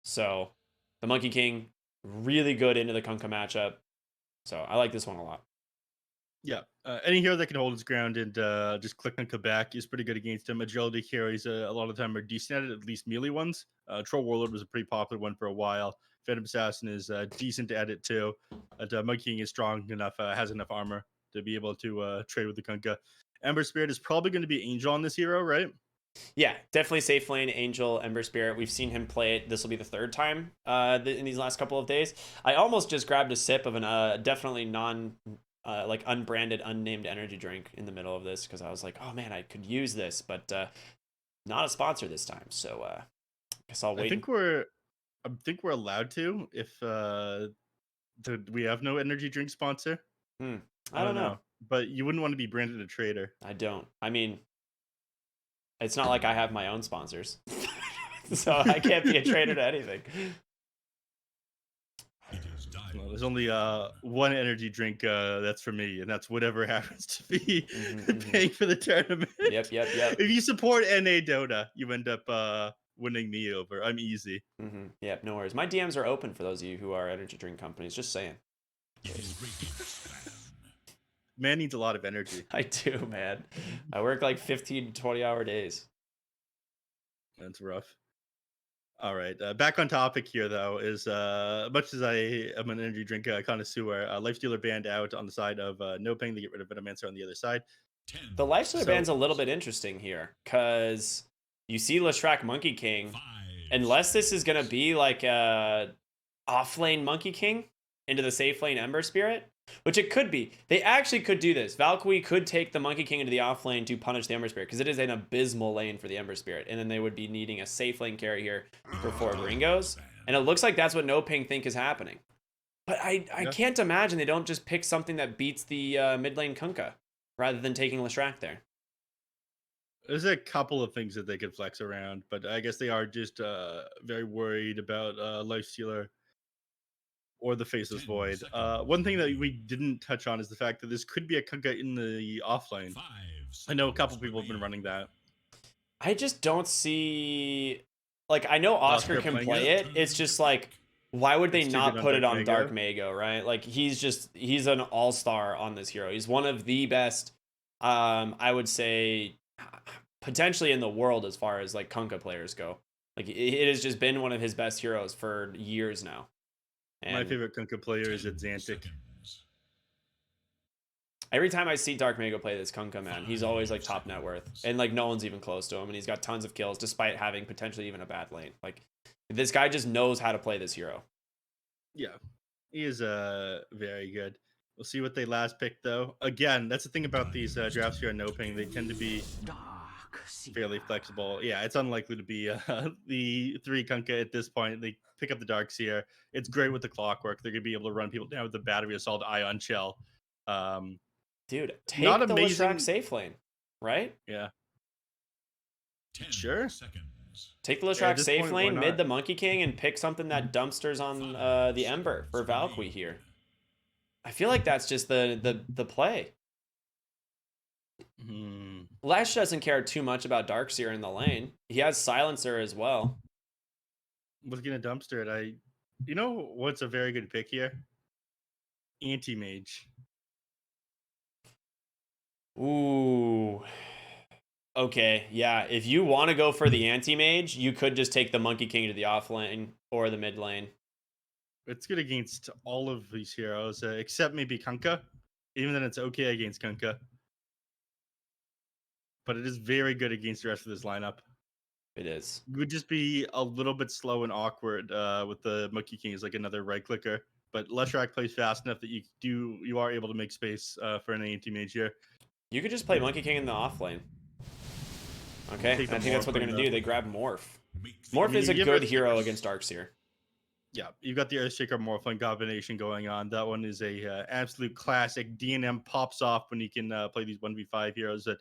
So the Monkey King, really good into the Kunkka matchup. So I like this one a lot. Yeah, any hero that can hold his ground and just click on Quebec is pretty good against him. Agility carries a lot of the time are decent at least melee ones. Troll Warlord was a pretty popular one for a while. Phantom Assassin is decent at it too. But Monkey King is strong enough, has enough armor to be able to trade with the Kunkka. Ember Spirit is probably going to be Angel on this hero, right? Yeah, definitely safe lane, Angel, Ember Spirit. We've seen him play it. This will be the third time in these last couple of days. I almost just grabbed a sip of an definitely non like unbranded, unnamed energy drink in the middle of this because I was like, oh man, I could use this, but not a sponsor this time. So guess I'll I wait. think we're I think we're allowed to if we have no energy drink sponsor. Hmm, I I don't don't know. know, but you wouldn't want to be branded a trader. I don't. I mean, it's not like I have my own sponsors, so I can't be a trader to anything. Well, there's only one energy drink that's for me, and that's whatever happens to be paying for the tournament. Yep, yep, yep. If you support NA Dota, you end up winning me over. I'm easy. Yep, no worries. My DMs are open for those of you who are energy drink companies. Just saying. Man needs a lot of energy. I do, man. I work like 15 to 20-hour days. That's rough. All right, back on topic here though. Is much as I am an energy drink connoisseur, Lifestealer banned out on the side of NoPing to get rid of Venomancer on the other side. The Lifestealer So band's a little bit interesting here because you see Leshrac Monkey King, unless this is going to be like a off-lane Monkey King into the safe lane Ember Spirit, which it could be. They actually could do this. Valkyrie could take the Monkey King into the off lane to punish the Ember Spirit because it is an abysmal lane for the Ember Spirit. And then they would be needing a safe lane carry here for 4 Gringos. And it looks like that's what NoPing think is happening. But I yeah, can't imagine they don't just pick something that beats the mid lane Kunkka rather than taking Leshrac there. there's a couple of things that they could flex around, but I guess they are just very worried about Lifestealer or the Faceless Void. One thing that we didn't touch on is the fact that this could be a Kunkka in the offlane. I know a couple people have been running that. I just don't see. Like, I know Oscar Oscar can playing play it. it. It's just like, why would they It's too good not on put it Dark on Dark Mega. Mago, right? Like, he's an all star on this hero. He's one of the best, I would say, potentially in the world as far as like Kunkka players go. Like, it has just been one of his best heroes for years now. My And favorite Kunkka player is Xantic. every time I see Dark Mago play this Kunkka, man, he's always like top net worth. And like no one's even close to him. And he's got tons of kills despite having potentially even a bad lane. Like this guy just knows how to play this hero. Yeah, he is very good. We'll see what they last pick though. Again, that's the thing about these drafts here in NoPing. They tend to be fairly flexible. Yeah, it's unlikely to be the three Kunkka at this point. They pick up the Dark Seer. It's great with the clockwork. They're gonna be able to run people down with the battery assault Ion Shell. Um, Dude, Not take the Leshrac amazing. safe lane, right? Yeah, sure. Take the Yeah, at Leshrac this safe point, why lane, mid not? the Monkey King, and pick something that dumpsters on the Ember for Valkyrie here. I feel like that's just the play. Hmm. Lash doesn't care too much about Darkseer in the lane. He has Silencer as well. Looking at dumpster, you know what's a very good pick here? Anti Mage. Ooh. Okay, yeah. If you want to go for the anti-mage, you could just take the Monkey King to the off lane or the mid lane. It's good against all of these heroes, except maybe Kunkka. Even then, it's okay against Kunkka, but it is very good against the rest of this lineup. It is. It would just be a little bit slow and awkward with the Monkey King as like another right clicker. But Leshrac plays fast enough that you are able to make space for an anti mage here. You could just play Monkey King in the off lane. Okay, Take and the I think that's what they're Morphling going to though. do. They grab Morph. I Morph mean, is a you give good hero Earthshaker. against Darkseer. Yeah, you've got the Earthshaker Morphling combination going on. That one is a absolute classic. DNM pops off when you can play these 1v5 heroes. That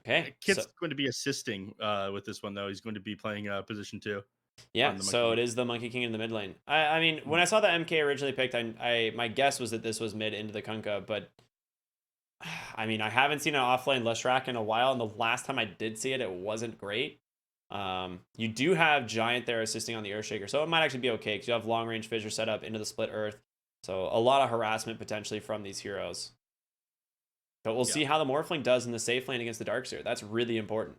Okay, so Kit's going to be assisting with this one, though. He's going to be playing position 2 yeah, on the Monkey so it King. is the Monkey King in the mid lane. I mean, when I saw the MK originally picked, I my guess was that this was mid into the Kunkka, but I mean, I haven't seen an offlane Leshrac in a while, and the last time I did see it, it wasn't great. You do have Giant there assisting on the Earthshaker, so it might actually be okay because you have long range Fissure set up into the Split Earth. So a lot of harassment potentially from these heroes. But we'll see how the Morphling does in the safe lane against the Darkseer. That's really important.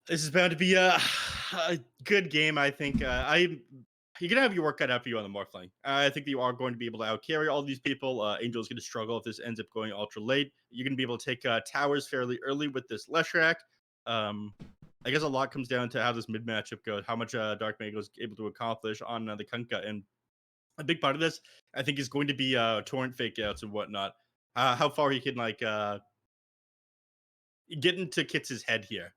This is bound to be a good game, I think. You're gonna have your work cut out for you on the Morphling. I think that you are going to be able to outcarry all these people. Angel's going to struggle if this ends up going ultra late. You're going to be able to take towers fairly early with this Leshrac. I guess a lot comes down to how this mid matchup goes, how much Dark Mage is able to accomplish on the Kunkka, and a big part of this, I think, is going to be torrent fake outs and whatnot. How far he can get into Kits' head here.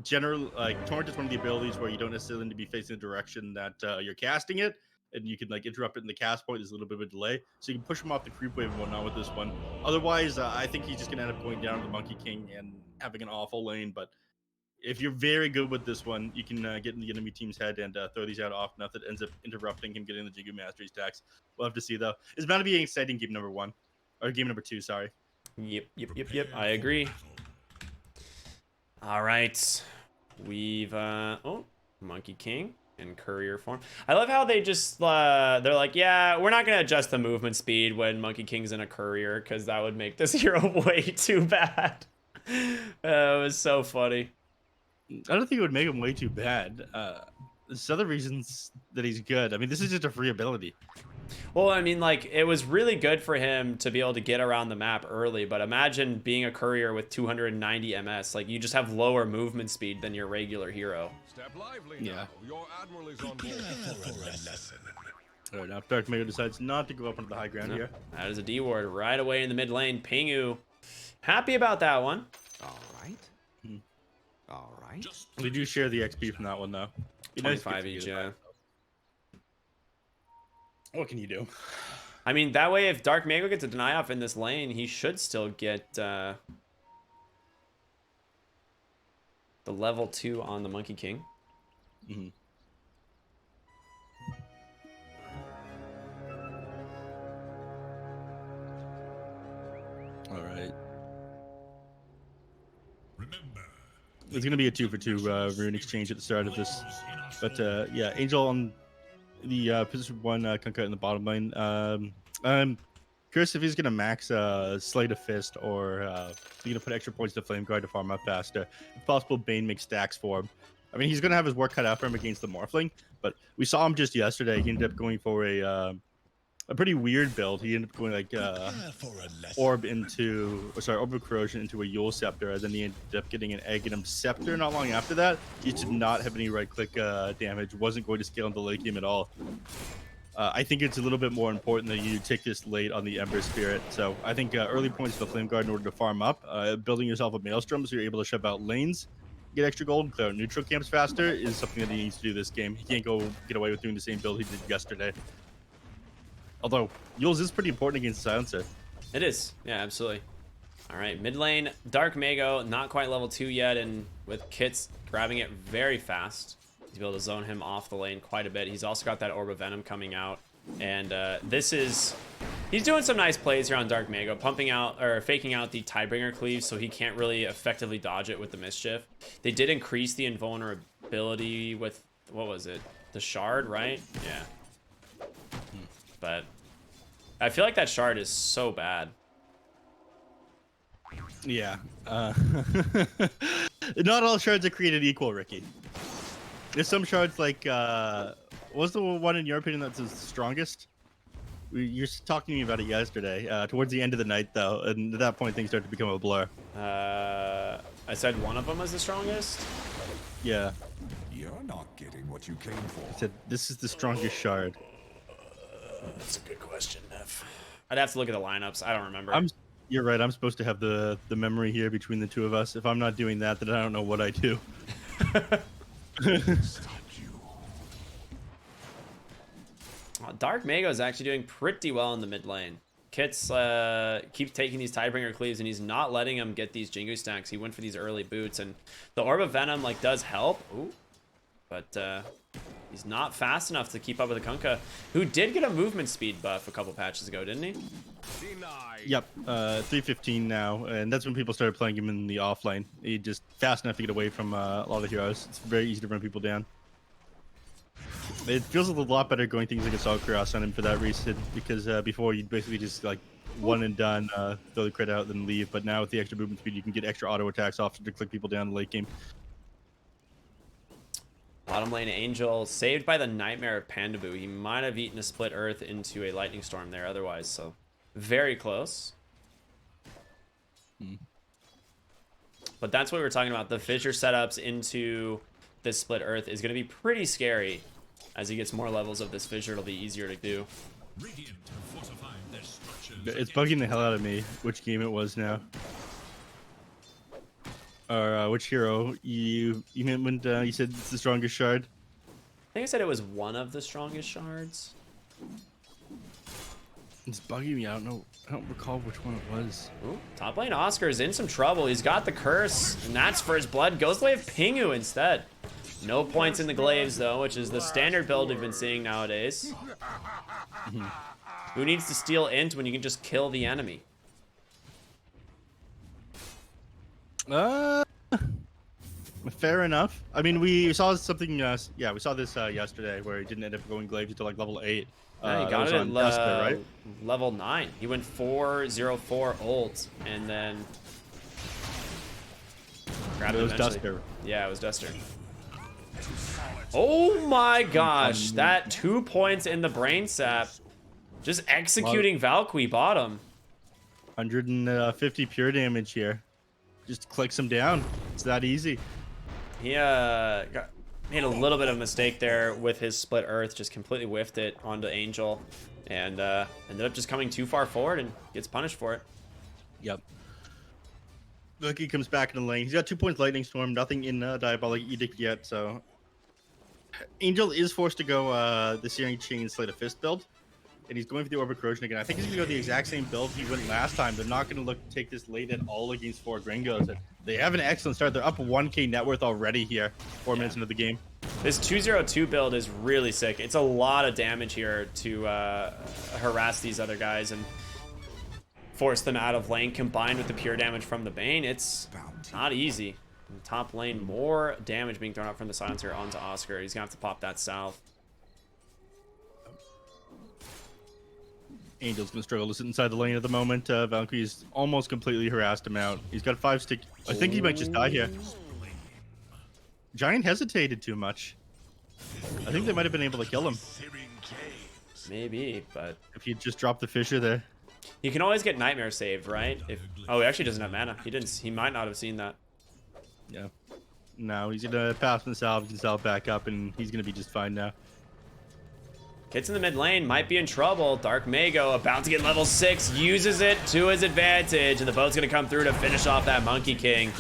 General torrent is one of the abilities where you don't necessarily need to be facing the direction that you're casting it, and you can interrupt it in the cast point. There's a little bit of a delay, so you can push him off the creep wave and whatnot with this one. Otherwise, I think he's just gonna end up going down to the Monkey King and having an awful lane. But if you're very good with this one, you can get in the enemy team's head and throw these out off enough that ends up interrupting him getting the Jingu Mastery stacks. We'll have to see though. It's bound to be an exciting game number 1 or game number 2. Sorry. Yep. I agree. All right, we've Monkey King in courier form. I love how they just they're like, yeah, we're not gonna adjust the movement speed when Monkey King's in a courier because that would make this hero way too bad. It was so funny. I don't think it would make him way too bad. There's other reasons that he's good. I mean, this is just a free ability. Well, I mean, like, it was really good for him to be able to get around the map early, but imagine being a courier with 290 MS. Like, you just have lower movement speed than your regular hero. Step lively now. Your admiral is on board. For a lesson. All right, now if Dark Mago decides not to go up onto the high ground here. That is a D ward right away in the mid lane. Pingu, happy about that one. All right. All right. We do share the XP from that one, though. 25 each, yeah. What can you do? I mean, that way, if Dark Mago gets a deny off in this lane, he should still get the level 2 on the Monkey King. Mm-hmm. All right. Remember, It's going to be a 2-for-2 rune exchange at the start of this. But yeah, Angel on the position 1 Kunkka in the bottom lane. I'm curious if he's going to max Slate of Fist or he's going to put extra points to Flame Guard to farm up faster. If possible, Bane makes stacks for him. I mean, he's going to have his work cut out for him against the Morphling, but we saw him just yesterday. He ended up going for a pretty weird build. He ended up going Orb of Corrosion into a Yule Scepter, and then he ended up getting an Aghanim Scepter not long after that. He did not have any right-click damage, wasn't going to scale into late game at all. I think it's a little bit more important that you take this late on the Ember Spirit. So I think early points to the Flame Guard in order to farm up, building yourself a Maelstrom so you're able to shove out lanes, get extra gold, clear out neutral camps faster is something that he needs to do this game. He can't go get away with doing the same build he did yesterday. Although, Yules is pretty important against Silencer. It is. Yeah, absolutely. All right, mid lane, Dark Mago, not quite level 2 yet, and with Kits grabbing it very fast. He's able to zone him off the lane quite a bit. He's also got that Orb of Venom coming out. And he's doing some nice plays here on Dark Mago, pumping out, or faking out the Tidebringer Cleave so he can't really effectively dodge it with the Mischief. They did increase the invulnerability with, what was it? The Shard, right? Yeah. But I feel like that Shard is so bad. Yeah. Not all shards are created equal, Ricky. There's some shards like, what was the one in your opinion that's the strongest? You're talking to me about it yesterday, towards the end of the night though, and at that point things start to become a blur. I said one of them was the strongest? Yeah. You're not getting what you came for. I said, this is the strongest shard. That's a good question, neph. I'd have to look at the lineups. I don't remember. You're right. I'm supposed to have the memory here between the two of us. If I'm not doing that, then I don't know what I do. Dark Mago is actually doing pretty well in the mid lane. Kits keeps taking these Tidebringer Cleaves, and he's not letting him get these Jingu stacks. He went for these early boots, and the Orb of Venom does help. Ooh. but he's not fast enough to keep up with the Kunkka, who did get a movement speed buff a couple patches ago, didn't he? Denied. Yep, 315 now, and that's when people started playing him in the offlane. He just fast enough to get away from a lot of heroes. It's very easy to run people down. It feels a lot better going things like Assault Cross on him for that reason, because before you'd basically just like one and done, throw the crit out, then leave. But now with the extra movement speed, you can get extra auto attacks off to click people down in the late game. Bottom lane Angel saved by the Nightmare of Pandaboo. He might have eaten a split earth into a lightning storm there otherwise, so very close. But that's what we were talking about. The fissure setups into this split earth is going to be pretty scary. As he gets more levels of this fissure, it'll be easier to do. It's bugging the hell out of me which game it was now. Or which hero you meant when you said it's the strongest shard? I think I said it was one of the strongest shards. It's bugging me. I don't recall which one it was. Ooh, top lane Oscar's in some trouble. He's got the curse, and that's for his blood. Goes the way of Pingu instead. No points in the glaives though, which is the standard build we've been seeing nowadays. Who needs to steal int when you can just kill the enemy? Fair enough. I mean, we saw something. Yeah, we saw this yesterday where he didn't end up going glaives until like level 8. Yeah, he got it at right? level 9. He went 404 ult and then grabbed it was eventually. Duster. Yeah, it was Duster. Oh my gosh, that 2 points in the brain sap. Just executing Valkyrie bottom. 150 pure damage here. Just clicks him down. It's that easy. He made a little bit of a mistake there with his split earth, just completely whiffed it onto Angel, and ended up just coming too far forward and gets punished for it. Yep. Lucky comes back in the lane. He's got 2 points Lightning Storm, nothing in Diabolic Edict yet, so Angel is forced to go the Searing Chain Slate of Fist build, and he's going for the Orb of Corrosion again. I think he's going to go the exact same build he went last time. They're not going to look to take this late at all against 4 Gringos. They have an excellent start. They're up 1k net worth already here, 4 minutes into the game. This 202 build is really sick. It's a lot of damage here to harass these other guys and force them out of lane, combined with the pure damage from the Bane. It's not easy. In top lane, more damage being thrown out from the Silencer onto Oscar. He's going to have to pop that south. Angel's going to struggle to sit inside the lane at the moment. Valkyrie's almost completely harassed him out. He's got 5 stick. I think he might just die here. Giant hesitated too much. I think they might have been able to kill him. Maybe, but if he just dropped the fissure there. You can always get Nightmare saved, right? Oh, he actually doesn't have mana. He might not have seen that. Yeah. No, he's going to pass the salve, can salve back up, and he's going to be just fine now. Gets in the mid lane, might be in trouble. Dark Mago about to get level 6, uses it to his advantage, and the boat's gonna come through to finish off that Monkey King.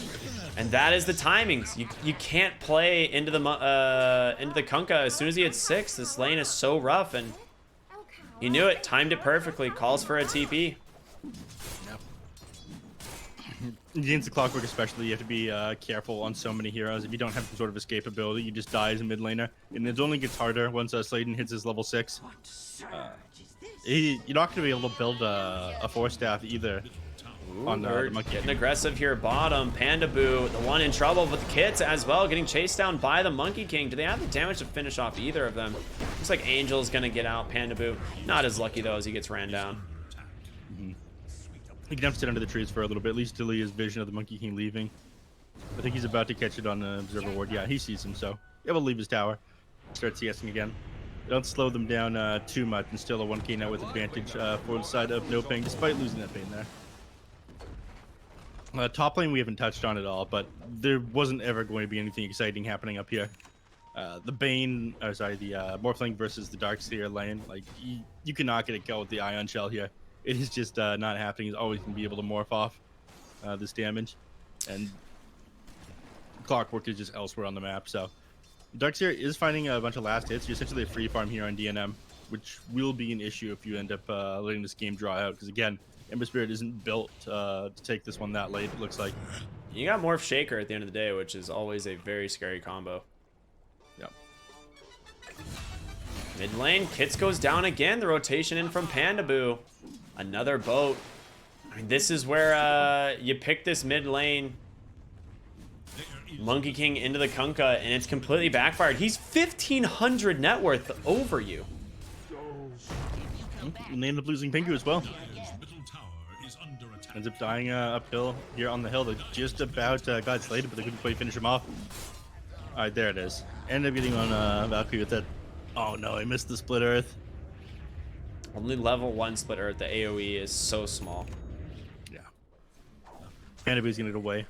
And that is the timings. You can't play into the Kunkka as soon as he hits 6. This lane is so rough, and he knew it, timed it perfectly. Calls for a TP. Against the Clockwork especially, you have to be careful on so many heroes. If you don't have some sort of escapability, you just die as a mid laner. And it only gets harder once Sladen hits his level 6. You're not going to be able to build a 4-staff either. Ooh, on the Monkey getting King. aggressive here bottom. Pandaboo, the one in trouble with the kits as well, getting chased down by the Monkey King. Do they have the damage to finish off either of them? Looks like Angel's going to get out. Pandaboo, not as lucky though as he gets ran down. He can have to sit under the trees for a little bit, at least till he has vision of the Monkey King leaving. I think he's about to catch it on the Observer Ward. Yeah, he sees him, so he will leave his tower. Start CSing again. Don't slow them down too much, and still a 1k net with advantage for the side of NoPing, despite losing that Bane there. Top lane we haven't touched on at all, but there wasn't ever going to be anything exciting happening up here. The Bane, the Morphling versus the Darkseer lane, like you cannot get a kill with the Ion Shell here. It is just not happening. He's always going to be able to morph off this damage. And Clockwork is just elsewhere on the map. So Darkseer is finding a bunch of last hits. You're essentially a free farm here on DNM, which will be an issue if you end up letting this game draw out. Because again, Ember Spirit isn't built to take this one that late, it looks like. You got Morph Shaker at the end of the day, which is always a very scary combo. Yep. Mid lane, Kits goes down again. The rotation in from Pandaboo. Another boat. I mean, this is where you pick this mid lane Monkey King into the Kunkka, and it's completely backfired. He's 1,500 net worth over you. And they end up losing Pingu as well. Ends up dying uphill here on the hill. They just about got slated, but they couldn't quite finish him off. All right, there it is. Ended up getting on Valkyrie with that. Oh no, I missed the split earth. Only level 1 split earth. The AoE is so small. Yeah. Pandaboo's gonna get away.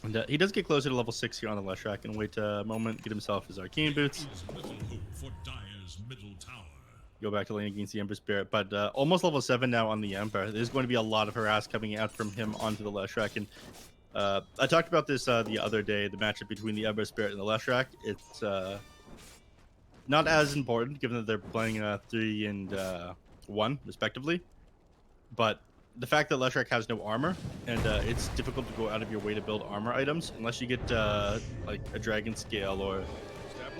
And he does get closer to level 6 here on the Leshrac and wait a moment, get himself his arcane boots. Go back to lane against the Ember Spirit, but almost level 7 now on the Ember. There's going to be a lot of harass coming out from him onto the Leshrac, and I talked about this the other day, the matchup between the Ember Spirit and the Leshrac. It's not as important given that they're playing 3 and 1 respectively, but the fact that Leshrac has no armor, and it's difficult to go out of your way to build armor items unless you get like a Dragon Scale or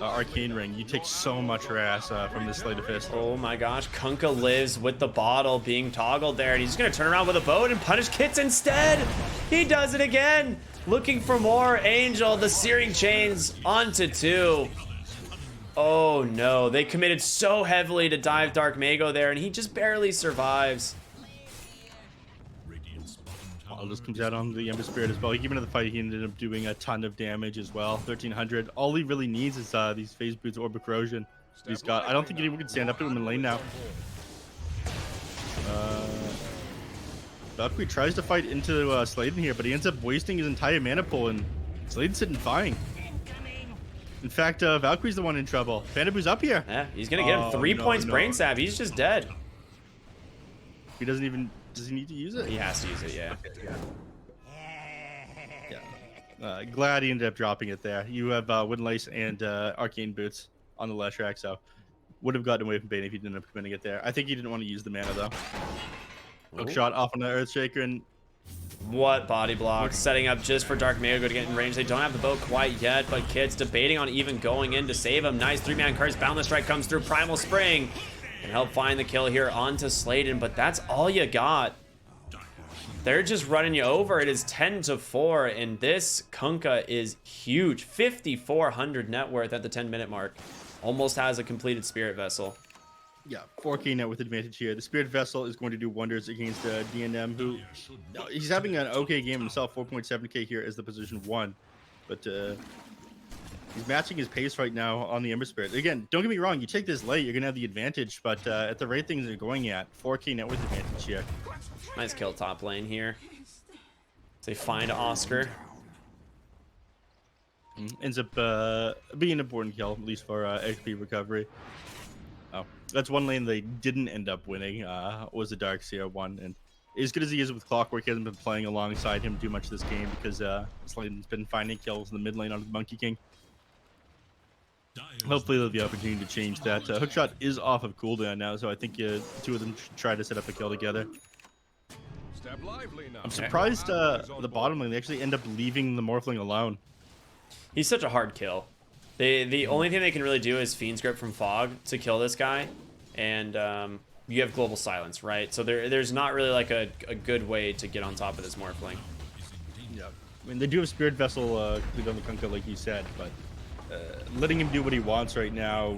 Arcane Ring. You take so much harass from this Slate of Fist. Oh my gosh, Kunkka lives with the bottle being toggled there, and he's gonna turn around with a boat and punish Kits instead. He does it again, looking for more. Angel, the searing chains onto 2. Oh no, they committed so heavily to dive Dark Mago there, and he just barely survives. All just comes out on the Ember Spirit as well. He came into the fight, he ended up doing a ton of damage as well. 1,300. All he really needs is these phase boots, Orb of Corrosion. He's got. I don't think anyone can stand up to him in lane now. Valkyrie tries to fight into Sladen here, but he ends up wasting his entire mana pool, and Sladen's sitting fine. In fact, Valkyrie's the one in trouble. Pandaboo's up here. Yeah, he's gonna get him 3 points brain stab. He's just dead. He doesn't even. Does he need to use it? He has to use it, yeah. Okay, yeah. Glad he ended up dropping it there. You have Windlace and Arcane Boots on the Leshrac, so would have gotten away from Bane if he didn't end up committing it there. I think he didn't want to use the mana, though. Hook shot off on the Earthshaker, and what body block, setting up just for Dark Mago to get in range. They don't have the boat quite yet, but Kid's debating on even going in to save him. Nice 3-man curse. Boundless Strike comes through. Primal Spring can help find the kill here onto Sladen, but that's all you got. They're just running you over. It is 10-4, and this Kunkka is huge. 5,400 net worth at the 10-minute mark. Almost has a completed Spirit Vessel. Yeah, 4K net with advantage here. The Spirit Vessel is going to do wonders against DNM, who he's having an okay game himself. 4.7K here as the position 1, but he's matching his pace right now on the Ember Spirit. Again, don't get me wrong, you take this late, you're gonna have the advantage, but at the rate things are going at, 4K net worth advantage here. Nice kill top lane here. They find Oscar. Ends up being an important kill, at least for XP recovery. Oh, that's one lane they didn't end up winning, was the Darkseer one, and as good as he is with Clockwork, he hasn't been playing alongside him too much this game because Sladen's been finding kills in the mid lane on the Monkey King. Hopefully they'll have the opportunity to change that. Hookshot is off of cooldown now, so I think two of them should try to set up a kill together. I'm surprised the bottom lane, they actually end up leaving the Morphling alone. He's such a hard kill. The only thing they can really do is Fiend's Grip from Fog to kill this guy, and you have Global Silence, right? So there's not really like a good way to get on top of this Morphling. Yeah, I mean, they do have Spirit Vessel complete on the Kunkka, like you said, but letting him do what he wants right now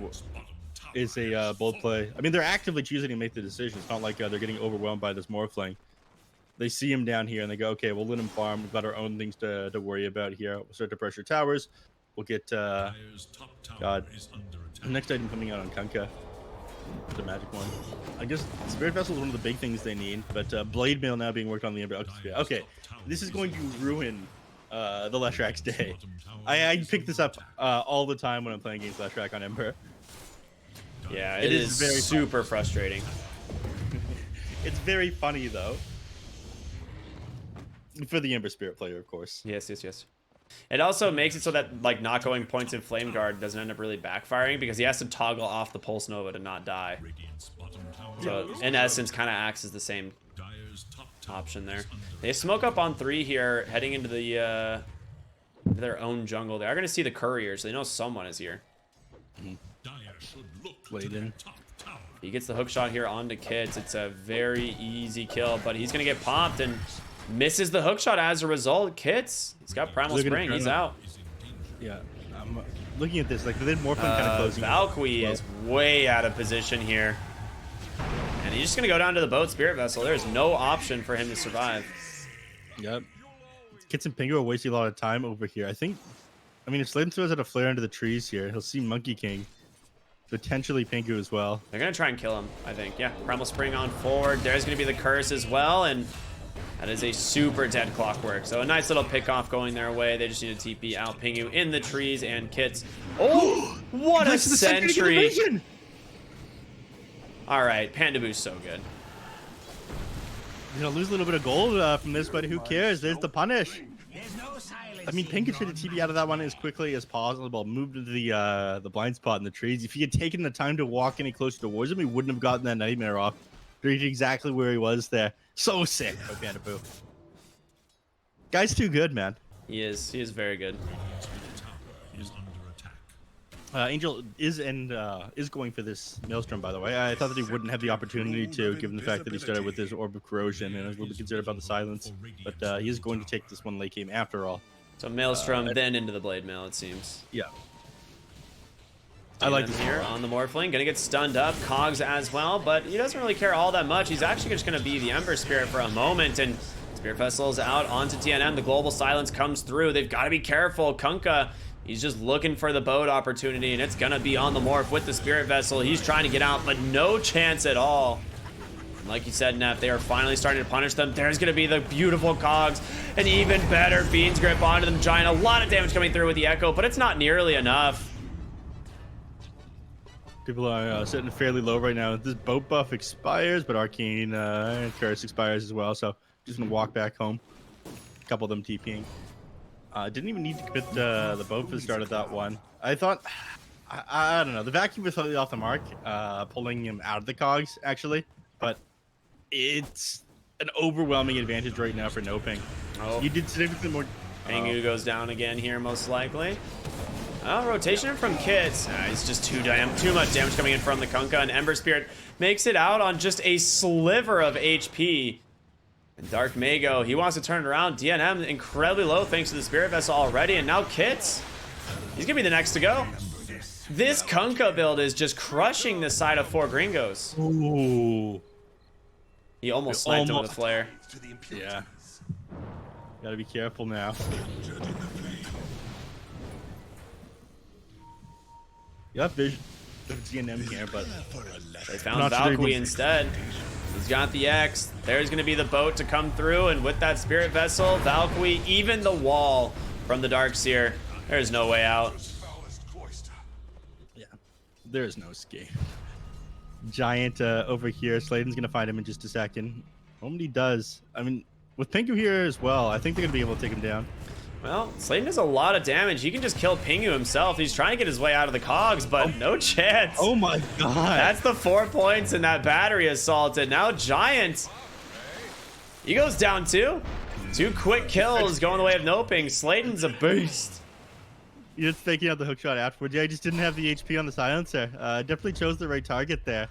is a bold play. I mean, they're actively choosing to make the decision. It's not like they're getting overwhelmed by this Morphling. They see him down here and they go, okay, we'll let him farm. We've got our own things to worry about here. We'll start to pressure towers. We'll get God. The next item coming out on Kunkka, the magic one. I guess Spirit Vessel is one of the big things they need, but Blade Mail now being worked on the Ember. Okay, this is going to ruin the Leshrac's day. I pick this up all the time when I'm playing against Leshrac on Ember. Yeah, it is very super frustrating. It's very funny though. For the Ember Spirit player, of course. Yes. It also makes it so that like not going points in Flame Guard doesn't end up really backfiring because he has to toggle off the Pulse Nova to not die. So in essence, kind of acts as the same option there. They smoke up on 3 here, heading into the their own jungle. They are going to see the couriers. So they know someone is here. Bladen. He gets the hook shot here onto Kids. It's a very easy kill, but he's going to get popped and misses the hook shot as a result. Kids, he's got Primal Spring. He's out. Yeah, I'm looking at this. Like, the Morphling kind of closing. Valkyrie is way out of position here. And he's just going to go down to the boat Spirit Vessel. There's no option for him to survive. Yep. Kits and Pingu are wasting a lot of time over here. I mean, if Slayton throws out a flare into the trees here, he'll see Monkey King. Potentially Pingu as well. They're going to try and kill him, I think. Yeah, Primal Spring on forward. There's going to be the curse as well, and that is a super dead Clockwork. So a nice little pick off going their way. They just need to TP out Pingu in the trees and Kits. Oh, what a sentry. All right, Panda Boo's so good. You know, lose a little bit of gold from this, but who cares? There's the punish. I mean, Pingu should have TP out of that one as quickly as possible. Moved into the blind spot in the trees. If he had taken the time to walk any closer towards him, he wouldn't have gotten that nightmare off. Reached exactly where he was there. So sick by Panda Boo. Guy's too good, man. He is very good. Angel is going for this Maelstrom, by the way. I thought that he wouldn't have the opportunity to, given the fact that he started with his Orb of Corrosion, and I was a little bit concerned about the silence. But he is going to take this one late game after all. So Maelstrom, then into the Blade Mail, it seems. Yeah. I like this here on the Morphling. Gonna get stunned up. Cogs as well, but he doesn't really care all that much. He's actually just gonna be the Ember Spirit for a moment, and Spirit Vessel's out onto TNM. The Global Silence comes through. They've got to be careful. Kunkka, he's just looking for the boat opportunity, and it's gonna be on the Morph with the Spirit Vessel. He's trying to get out, but no chance at all. Like you said, Neph, they are finally starting to punish them. There's going to be the beautiful Cogs. An even better Fiend's Grip onto them. Giant. A lot of damage coming through with the Echo, but it's not nearly enough. People are sitting fairly low right now. This boat buff expires, but Arcane Curse expires as well. So just going to walk back home. A couple of them TPing. Didn't even need to commit the boat for the start of that one. I thought, I don't know. The vacuum was totally off the mark, pulling him out of the Cogs, actually. But it's an overwhelming advantage right now for NoPing. Oh. You did significantly more. Pingu goes down again here, most likely. Rotation from Kits. It's just too much damage coming in from the Kunkka, and Ember Spirit makes it out on just a sliver of HP. And Dark Mago, he wants to turn it around. DNM incredibly low thanks to the Spirit Vessel already, and now Kits, he's gonna be the next to go. This Kunkka build is just crushing the side of 4 Gringos. Ooh. He almost sniped him with a flare. Yeah. Gotta be careful now. Yep, vision. DNM here, but they found Valkyrie instead. He's got the X. There's going to be the boat to come through, and with that Spirit Vessel, Valkyrie, even the wall from the Darkseer, there's no way out. Yeah, there's no escape. Giant over here. Sladen's going to find him in just a second. Nobody does. I mean, with Pingu here as well, I think they're going to be able to take him down. Well, Sladen does a lot of damage. He can just kill Pingu himself. He's trying to get his way out of the Cogs, but no chance. Oh my god. That's the 4 points, and that battery assaulted. Now Giant, he goes down too. 2 quick kills going the way of NoPing. Sladen's a beast. You're just faking out the hookshot afterwards. Yeah, I just didn't have the HP on the silencer. Definitely chose the right target there.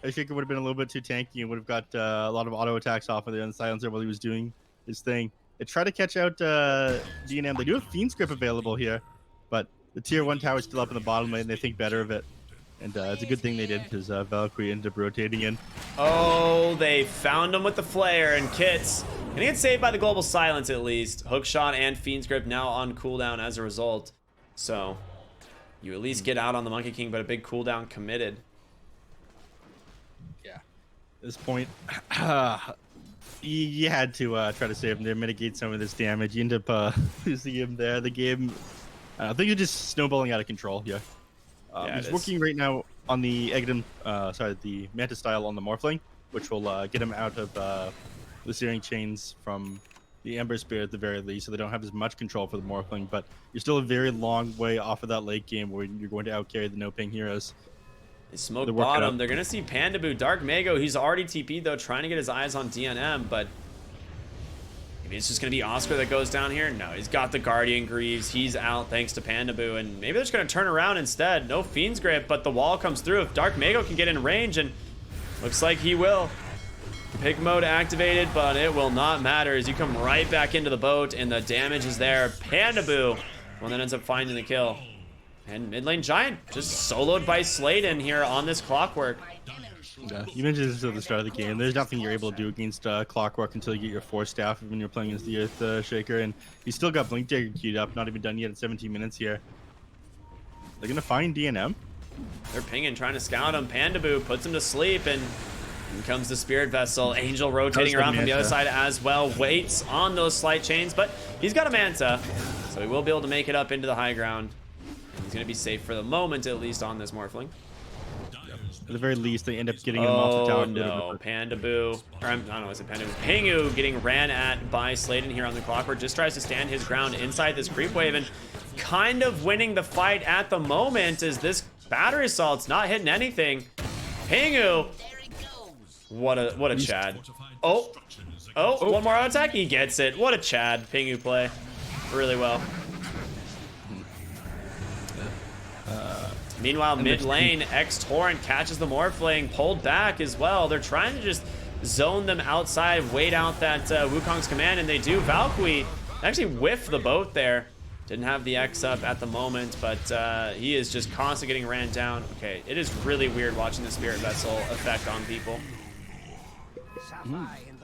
I think it would have been a little bit too tanky and would have got a lot of auto attacks off of the silencer while he was doing his thing. They try to catch out DNM. They do have Fiend's Grip available here, but the tier 1 tower is still up in the bottom lane. They think better of it. And it's a good thing they did, because Valkyrie ended up rotating in. Oh, they found him with the flare, and Kits gonna get saved by the Global Silence at least. Hookshot and Fiend's Grip now on cooldown as a result. So you at least get out on the Monkey King, but a big cooldown committed. Yeah. At this point, you had to try to save him there, mitigate some of this damage. You end up losing him there. The game, I think you're just snowballing out of control here. He's working right now on the the Manta style on the Morphling, which will get him out of the Searing Chains from the Ember Spirit at the very least, so they don't have as much control for the Morphling, but you're still a very long way off of that late game where you're going to outcarry the NoPing heroes. They smoke bottom. They're going to see Panda Boo. Dark Mago, he's already TP'd though, trying to get his eyes on DNM, but Maybe it's just going to be Oscar that goes down here. No, he's got the Guardian Greaves. He's out thanks to Pandaboo. And maybe they're just going to turn around instead. No Fiend's Grip, but the wall comes through. If Dark Mago can get in range, and looks like he will. Pick mode activated, but it will not matter as you come right back into the boat, and the damage is there. Pandaboo, one that ends up finding the kill. And mid lane Giant just soloed by Sladen here on this Clockwork. Yeah, you mentioned this at the start of the game. There's nothing you're able to do against Clockwork until you get your Force Staff when you're playing against the Earth Shaker, and he's still got Blink Dagger queued up, not even done yet at 17 minutes here. They're gonna find DNM. They're pinging, trying to scout him. Pandaboo puts him to sleep, and in comes the Spirit Vessel. Angel rotating around from the other side as well. Waits on those slight chains, but he's got a Manta, so he will be able to make it up into the high ground. He's going to be safe for the moment, at least on this Morphling. At the very least, they end up getting him off the tower. Oh no, Pandaboo, or I don't know, is it Pandaboo? Pingu getting ran at by Sladen here on the Clockwork. Just tries to stand his ground inside this creep wave, and kind of winning the fight at the moment as this Battery Assault's not hitting anything. Pingu, what a Chad. Oh, one more attack, he gets it. What a Chad. Pingu play really well. Meanwhile, mid lane, X-Torrent catches the Morphling, pulled back as well. They're trying to just zone them outside, wait out that Wukong's command, and they do. Valkyrie actually whiffed the boat there. Didn't have the X up at the moment, but he is just constantly getting ran down. Okay, it is really weird watching the Spirit Vessel effect on people.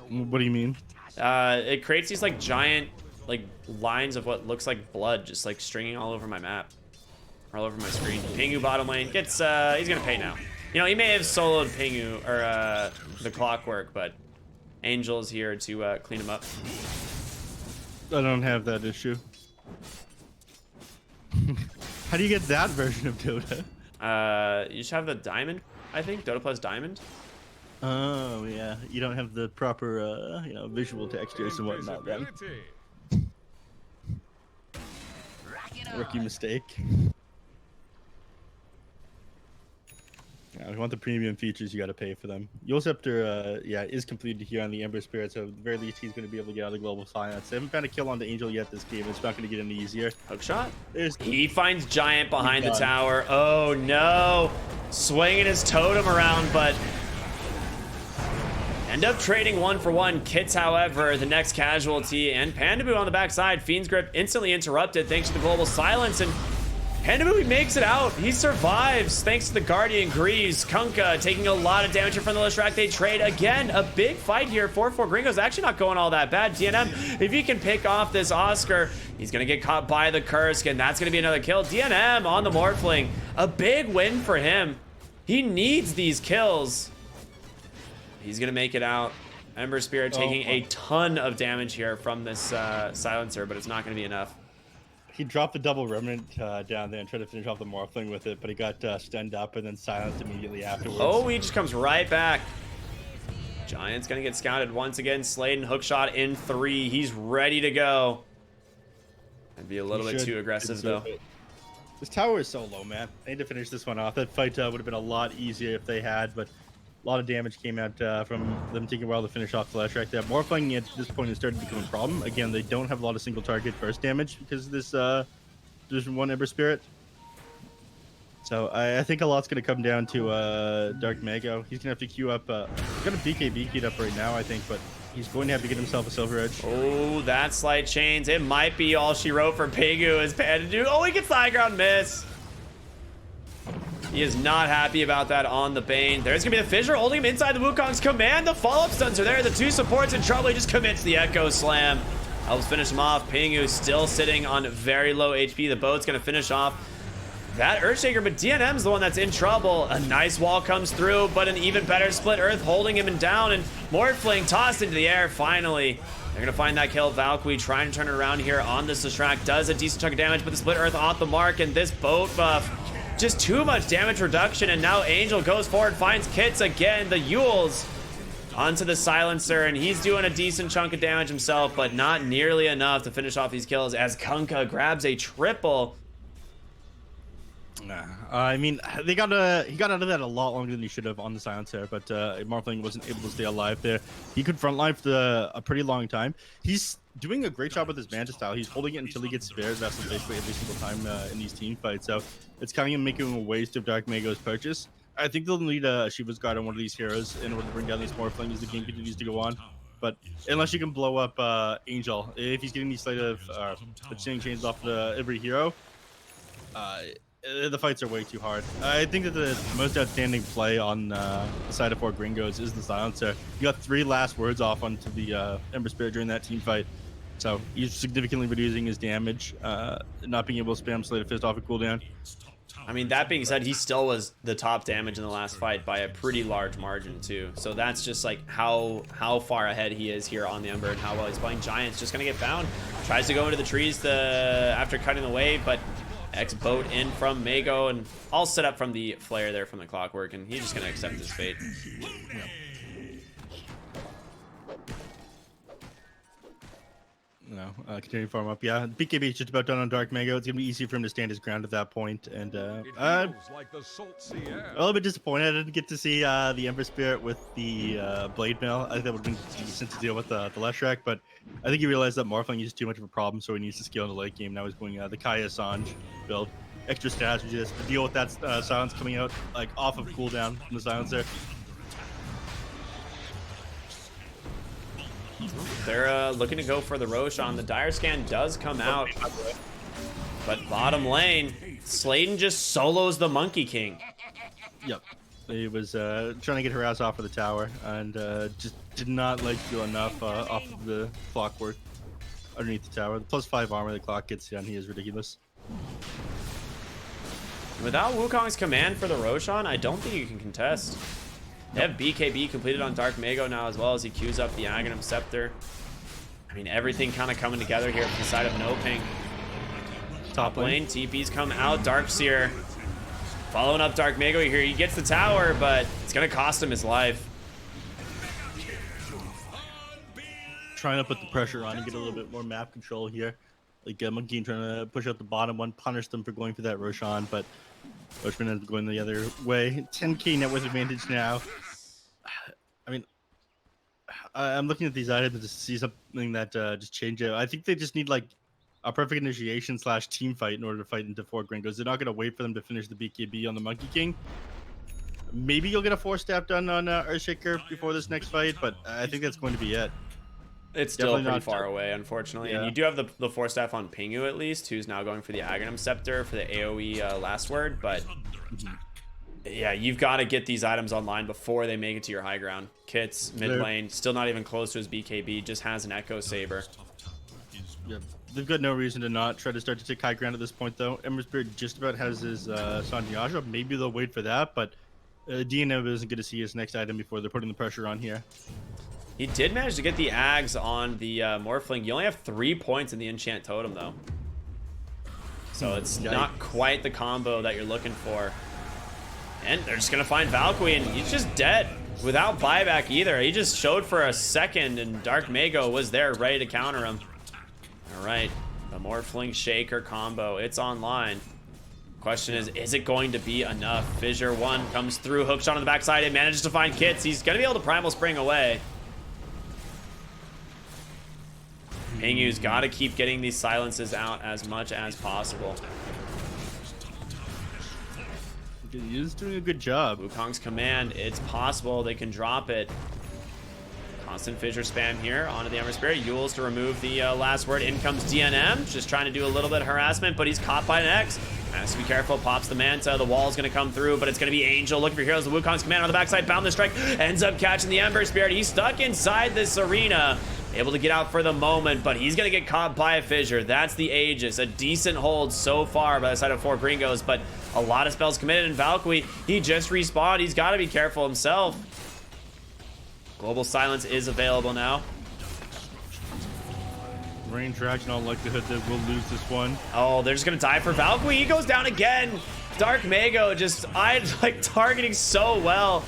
What do you mean? It creates these like giant like lines of what looks like blood just like stringing all over my map. All over my screen. Pingu bottom lane gets he's gonna pay now. You know, he may have soloed Pingu or the Clockwork, but Angel's here to clean him up. I don't have that issue. How do you get that version of Dota? You just have the diamond, I think. Dota plus diamond. Oh yeah, you don't have the proper you know, visual textures and whatnot then. Rookie mistake. Yeah, if you want the premium features, you got to pay for them. Yolscepter, yeah, is completed here on the Ember Spirit, so at the very least, he's going to be able to get out of the Global Silence. They haven't found a kill on the Angel yet this game. It's not going to get any easier. Hook shot. There's He finds Giant behind the tower. Oh no! Swinging his totem around, but end up trading 1-for-1. Kits, however, the next casualty, and Pandaboo on the backside. Fiend's Grip instantly interrupted thanks to the Global Silence, and Pandaboo, he makes it out. He survives thanks to the Guardian Greaves. Kunkka taking a lot of damage here from the Lishrak. They trade again. A big fight here. 4-4 Gringos actually not going all that bad. DNM, if he can pick off this Oscar, he's going to get caught by the Kursk, and that's going to be another kill. DNM on the Morphling. A big win for him. He needs these kills. He's going to make it out. Ember Spirit taking a ton of damage here from this silencer, but it's not going to be enough. He dropped the double remnant down there and tried to finish off the Morphling with it, but he got stunned up and then silenced immediately afterwards. Oh, he just comes right back. Giant's gonna get scouted once again. Sladen hookshot in 3. He's ready to go. That'd be a little bit too aggressive though. This tower is so low, man. They need to finish this one off. That fight would have been a lot easier if they had, but a lot of damage came out from them taking a while to finish off Flash right there. Morphling at this point has started to become a problem. Again, they don't have a lot of single target burst damage because of this Division 1 Ember Spirit. So I think a lot's going to come down to Dark Mago. He's going to have to queue up. He's got a BKB queued up right now, I think, but he's going to have to get himself a Silver Edge. Oh, that slight chains. It might be all she wrote for Pingu as Pandaboo. Oh, he gets the high ground miss. He is not happy about that on the Bane. There's going to be the Fissure holding him inside the Wukong's command. The follow-up stuns are there. The 2 supports in trouble. He just commits the Echo Slam. Helps finish him off. Pingu still sitting on very low HP. The boat's going to finish off that Earthshaker, but DNM's the one that's in trouble. A nice wall comes through, but an even better Split Earth holding him down, and Morphling tossed into the air finally. They're going to find that kill. Valkyrie trying to turn it around here on this Lishrak. Does a decent chunk of damage, but the Split Earth off the mark, and this boat buff, just too much damage reduction, and now Angel goes forward, finds Kits again. The Yules onto the Silencer, and he's doing a decent chunk of damage himself, but not nearly enough to finish off these kills as Kunkka grabs a triple. I mean, he got out of that a lot longer than he should have on the silencer, but Morphling wasn't able to stay alive there. He could frontline for a pretty long time. He's doing a great job with his Manta style. He's holding it until he gets spared vessel basically every single time in these team fights. So it's kind of making a waste of Dark Mago's purchase. I think they'll need a Shiva's Guard on one of these heroes in order to bring down these Morphling as the game continues to go on. But unless you can blow up Angel, if he's getting these sleight of chains off every hero, the fights are way too hard. I think that the most outstanding play on the side of 4 Gringos is the silencer. You got 3 last words off onto the Ember Spirit during that team fight. So he's significantly reducing his damage, not being able to spam Slate of Fist off a cooldown. I mean, that being said, he still was the top damage in the last fight by a pretty large margin too. So that's just like how far ahead he is here on the Ember and how well he's playing. Giant's just gonna get found. Tries to go into the trees after cutting the wave, but X-Boat in from Mago and all set up from the flare there from the Clockwork, and he's just gonna accept his fate. Yeah. No, continue to farm up. Yeah, BKB is just about done on Dark Mago. It's gonna be easy for him to stand his ground at that point. And a little bit disappointed I didn't get to see the Ember Spirit with the Blade Mill. I think that would have been decent to deal with the Leshrac, but I think he realized that Morphling is too much of a problem, so he needs to scale in the late game. Now he's going the Kaya Sanj build. Extra stats just to deal with that silence coming out like off of cooldown from the silencer. They're looking to go for the Roshan. The Dire Scan does come out, but bottom lane, Sladen just solos the Monkey King. Yep. He was trying to get her ass off of the tower and just did not like do enough off of the Clockwork underneath the tower. The +5 armor the clock gets done, he is ridiculous. Without Wukong's command for the Roshan, I don't think you can contest. They have BKB completed on Dark Mago now as well as he queues up the Aghanim Scepter. I mean, everything kind of coming together here from the side of NoPing. Top lane, TP's come out. Darkseer following up Dark Mago here. He gets the tower, but it's going to cost him his life. Trying to put the pressure on and get a little bit more map control here. Like Monkey trying to push out the bottom one, punish them for going for that Roshan, but Roshan ends up going the other way. 10k net worth advantage now. I mean, I'm looking at these items to see something that just change it. I think they just need like a perfect initiation / team fight in order to fight into 4 Gringos. They're not going to wait for them to finish the BKB on the Monkey King. Maybe you'll get a 4-step done on Earthshaker before this next fight, but I think that's going to be it. It's still pretty far away, unfortunately. Yeah. And you do have the 4-staff on Pingu at least, who's now going for the Aghanim Scepter for the AoE last word, but yeah, you've got to get these items online before they make it to your high ground. Kits, mid lane, still not even close to his BKB, just has an Echo Saber. Yep. They've got no reason to not try to start to take high ground at this point, though. Ember Spirit just about has his Sanjiaja. Maybe they'll wait for that, but DNM isn't going to see his next item before they're putting the pressure on here. He did manage to get the Ags on the Morphling. You only have 3 points in the Enchant Totem, though. So it's not quite the combo that you're looking for. And they're just going to find Valkyrie, and he's just dead without buyback either. He just showed for a second, and Dark Mago was there ready to counter him. All right, the Morphling Shaker combo, it's online. Question is it going to be enough? Fissure 1 comes through, hookshot on the backside, and manages to find Kits. He's going to be able to Primal Spring away. Pingu's got to keep getting these silences out as much as possible. He is doing a good job. Wukong's command, it's possible they can drop it. Constant fissure spam here onto the Ember Spirit. Yule's to remove the last word. In comes DNM, just trying to do a little bit of harassment, but he's caught by an X. Has to be careful, pops the Manta. The wall's going to come through, but it's going to be Angel looking for heroes. The Wukong's command on the backside, bound the strike, ends up catching the Ember Spirit. He's stuck inside this arena. Able to get out for the moment, but he's going to get caught by a fissure. That's the Aegis. A decent hold so far by the side of 4 Gringos, but a lot of spells committed. And Valkyrie, he just respawned. He's got to be careful himself. Global Silence is available now. Range reaction, all likelihood that we'll lose this one. Oh, they're just going to die for Valkyrie. He goes down again. Dark Mago just targeting so well.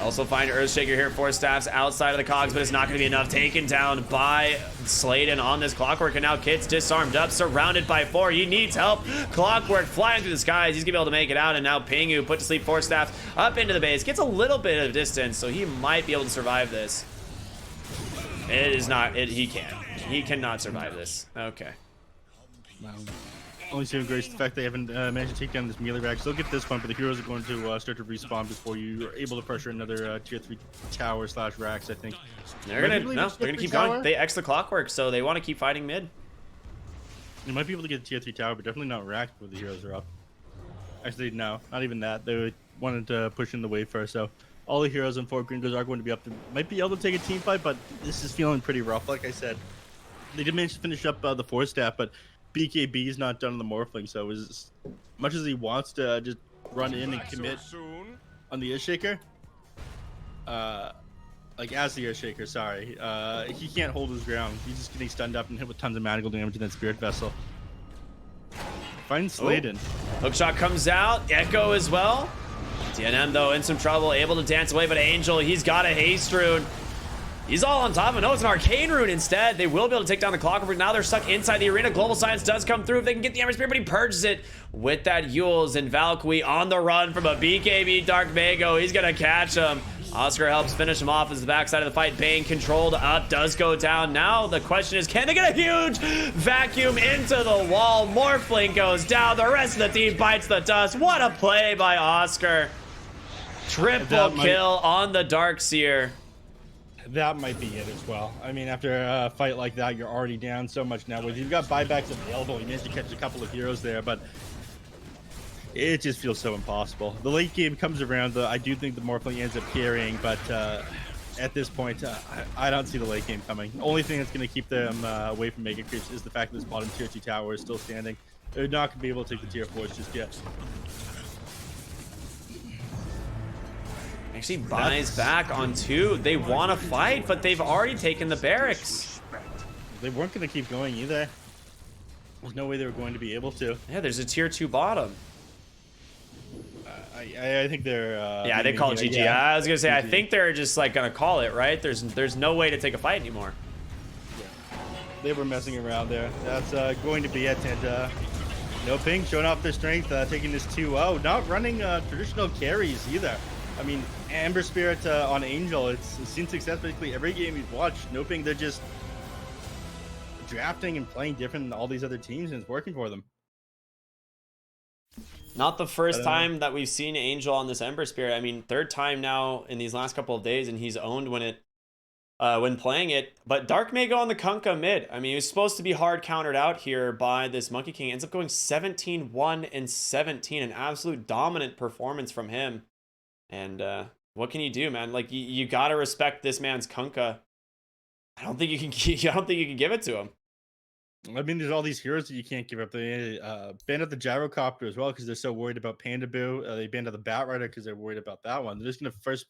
Also find Earthshaker here, 4 staffs outside of the cogs, but it's not going to be enough. Taken down by Sladen on this Clockwork, and now Kit's disarmed up, surrounded by 4. He needs help. Clockwork flying through the skies. He's going to be able to make it out, and now Pingu put to sleep 4 staffs up into the base. Gets a little bit of distance, so he might be able to survive this. It is not. He can't. He cannot survive this. Okay. Wow. Only saving grace the fact they haven't managed to take down this melee rack. They'll get this one, but the heroes are going to start to respawn before you are able to pressure another tier 3 tower / racks, I think. They're gonna keep going. They X the Clockwork, so they want to keep fighting mid. You might be able to get a tier 3 tower, but definitely not racked where the heroes are up. Actually, no, not even that. They wanted to push in the wave first, so all the heroes and 4 Gringos are going to be up. They might be able to take a team fight, but this is feeling pretty rough. Like I said, they did manage to finish up the 4 staff, but BKB is not done on the Morphling, so as much as he wants to just run in and commit on the Earthshaker, like as the Earthshaker, sorry, he can't hold his ground. He's just getting stunned up and hit with tons of magical damage in that Spirit Vessel. Find Sladen. Hookshot comes out, Echo as well. TNM though in some trouble, able to dance away, but Angel, he's got a haste rune. He's all on top of it. No, it's an arcane rune instead. They will be able to take down the Clockwork. Now they're stuck inside the arena. Global Science does come through if they can get the Ember Spirit, but he purges it with that Yules, and Valkyrie on the run from a BKB Dark Mago. He's gonna catch him. Oscar helps finish him off as the backside of the fight. Bane controlled up, does go down. Now the question is, can they get a huge vacuum into the wall? Morphling goes down. The rest of the team bites the dust. What a play by Oscar. Triple kill on the Darkseer. That might be it as well. I mean, after a fight like that, you're already down so much now. You've got buybacks available. You managed to catch a couple of heroes there, but it just feels so impossible. The late game comes around. I do think the Morphling ends up carrying, but at this point, I don't see the late game coming. The only thing that's going to keep them away from Mega Creeps is the fact that this bottom tier 2 tower is still standing. They're not going to be able to take the tier 4s just yet. Actually buys back on 2. They want to fight, but they've already taken the barracks. They weren't going to keep going either. There's no way they were going to be able to. Yeah, there's a tier 2 bottom. I think they're... yeah, they call it GG. Yeah. I was going to say, GG. I think they're just like going to call it, right? There's no way to take a fight anymore. Yeah. They were messing around there. That's going to be it. And NoPing showing off their strength, taking this 2-0. Not running traditional carries either. I mean, Ember Spirit on Angel, it's seen success basically every game we've watched. NoPing, they're just drafting and playing different than all these other teams, and it's working for them. Not the first time that we've seen Angel on this Ember Spirit. I mean, 3rd time now in these last couple of days, and he's owned when playing it. But Dark Mago on the Kunkka mid. I mean, he was supposed to be hard countered out here by this Monkey King. Ends up going 17-1 and 17. An absolute dominant performance from him. And what can you do, man? Like you gotta respect this man's Kunkka. I don't think you can give it to him. I mean, there's all these heroes that you can't give up. They banned out the Gyrocopter as well because they're so worried about Panda Boo. They banned out the Bat Rider because they're worried about that one. They're just gonna first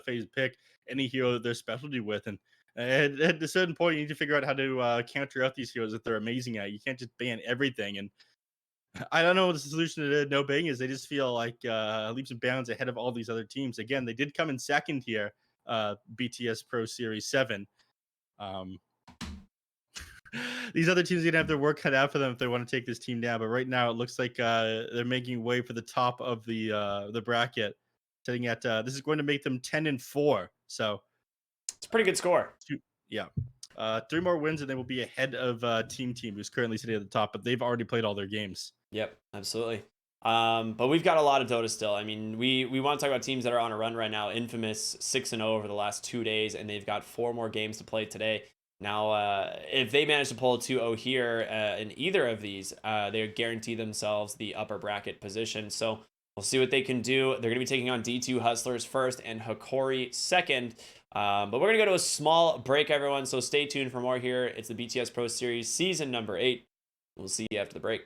phase pick any hero that they're specialty with, and at a certain point, you need to figure out how to counter out these heroes that they're amazing at. You can't just ban everything. And I don't know what the solution to NoPing is. They just feel like leaps and bounds ahead of all these other teams. Again, they did come in second here, BTS Pro Series 7. These other teams are gonna have their work cut out for them if they want to take this team down. But right now, it looks like they're making way for the top of the bracket, sitting at this is going to make them 10-4. So it's a pretty good score. Yeah. 3 more wins and they will be ahead of Team, who's currently sitting at the top, but they've already played all their games. Yep, absolutely. But we've got a lot of Dota still. I mean, we want to talk about teams that are on a run right now. Infamous 6-0 over the last 2 days, and they've got 4 more games to play today. Now, if they manage to pull a 2-0 here in either of these, they guarantee themselves the upper bracket position. So we'll see what they can do. They're going to be taking on D2 Hustlers first and Hikori second. But we're going to go to a small break, everyone. So stay tuned for more here. It's the BTS Pro Series Season number 8. We'll see you after the break.